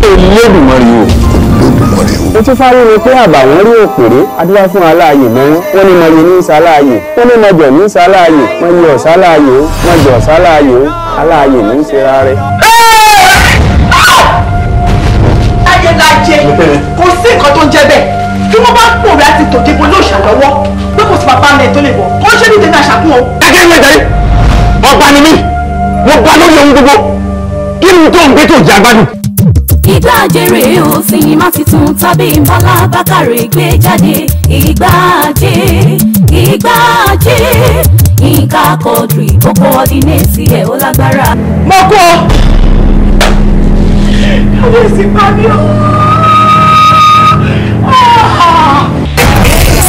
Olódùmarè o. Ó ti fárí ni pé àbàwọ́n rí òpèré adúlá fún aláàyè mẹ́rin wọ́n ní mọ̀yẹ ní sáláàyè wọ́n ní mọ̀jọ̀ ní sáláàyè mọ̀yẹ ọ̀sáláàyè ó mọ̀jọ̀ ọ̀sáláàyè ó aláàyè ní í ṣe rárẹ̀. Láyé kò sí nǹkan tó ń jẹ́ bẹ́ẹ̀ tí wọ́n bá pò rẹ̀ àti tòdìbò lóòṣà lọ́wọ́ pé kò sí bàbá mi tó lè bọ̀ kó ṣe ní ìdènà àṣàkún o. Gẹ́gẹ́ bí ẹ̀jẹ̀ ọba ni mí mo gba lórí ohun gbogbo kí ni tó ń gbé tó jẹ́ agbádùn. Ìgbà Ajé o sinimá titun tàbí Bọ́lá Bákàrè gbé jáde Ìgbà Ajé Yínká Quadri ó coordinate ẹ̀ ó lágbára. Mo kú ọ. Káwé sí pàmì o.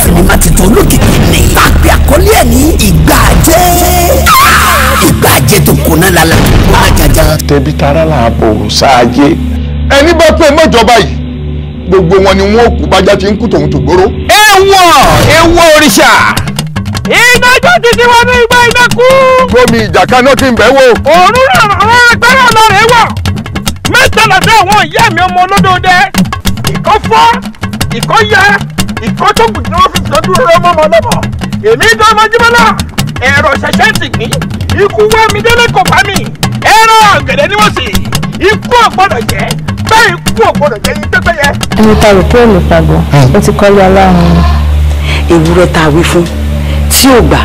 Sinimá titun olókìkí ni tàbí àkọlé ẹ̀ ní Ìgbà Ajé. Ìgbà Ajé tó kóná lálẹ́ kó má jàjà. Tẹ̀bí tara là bò ṣáájé. Ẹni bá pé mọ́jọba yìí gbogbo wọn ni wọn kú bájá ti ń kú tòun tó gbóró. Èèwọ̀ òrìṣà. Ìdájọ́ ti ti wọ́n ní ìgbà iná kú. Gómi ìjàká náà kí n bẹ̀ wò. Òórùn ràn àwọn agbára lọ́rẹ̀ wọ̀. Mẹ́tàlá sí àwọn ìyá mi ọmọ olódòdẹ. Ìkọ́ fọ́, ìkọ́ ya, ìkọ́ tó kù tí wọ́n fi sọ dúró lọ́mọ lọ́mọ. Èmi tó ọmọ Jíbọ́lá, ẹ̀rọ ṣẹ̀ṣẹ̀ sì gbìn. Ikú wá mi délé kò bá mi. Ẹ̀rọ ọ̀gẹ̀dẹ̀ ni wọ́n sì. Ikú ọ̀gbọ́dọ̀ jẹ́. Bẹ́ẹ̀ ikú ọ̀gbọ́dọ̀ jẹ́ yín pẹ́pẹ́yẹ. Ẹni ta rò pé èmi pàgọ́, ó ti kọ́lé aláàrùn ni. Ewúrẹ́ tá a wí fún tí ò gbà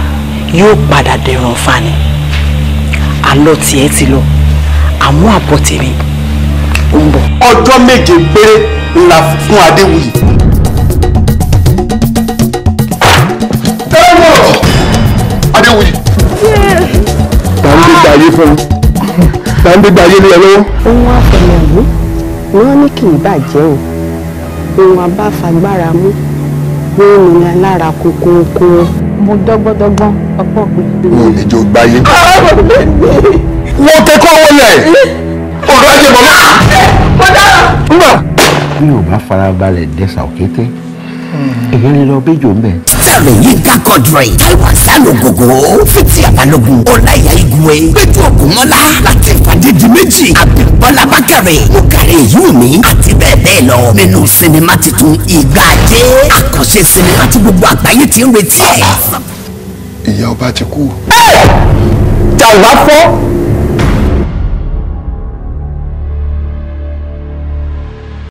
yóò padà dẹ̀rùn fani. Àlọ́ tiẹ̀ ti lọ, àmú àbọ̀ tèmi ó ń bọ̀. Ọjọ́ 7 péré ńlá fún Adéwuyì. Adéwuyì. Tàǹdé gbàyé fún un. Tàǹdé gbàyé ní ẹ lọ́wọ́. Ohun àfẹ̀mọ̀mú ni wọ́n ní kì í bàjẹ́ o. Ohun abáfagbára mú ní ìnira lára kókóókó. Mo dọ́gbọ́dọ́gbọ́n ọ̀pọ̀ pé. Mo ní jò gbáyé. Wọ́n kẹ́kọ̀ọ́ wọlé. Ọ̀rọ̀ ajé bọ̀lá. Bí o bá farabalẹ̀ dẹ́sà òkété, èyí lè lọ bí jò ń bẹ̀. Sẹ́rẹ̀ Yínká Quadri, Táíwò Sálógógó, Fìtì Àbálógun, Ọláìyá Igwe, Péjú Ògúnmọ́lá, láti ìpàdé di méjì, Bọ́lá Bákàrè, Bùkàrè Yúmi, àti bẹ́ẹ̀ bẹ́ẹ̀ lọ. Nínú sinimá titun Ìgbà Ajé, àkànṣe sinimá tí gbogbo àgbáyé ti ń retí ẹ̀. Ìyá ọba ti kú. Jàǹbá fọ́.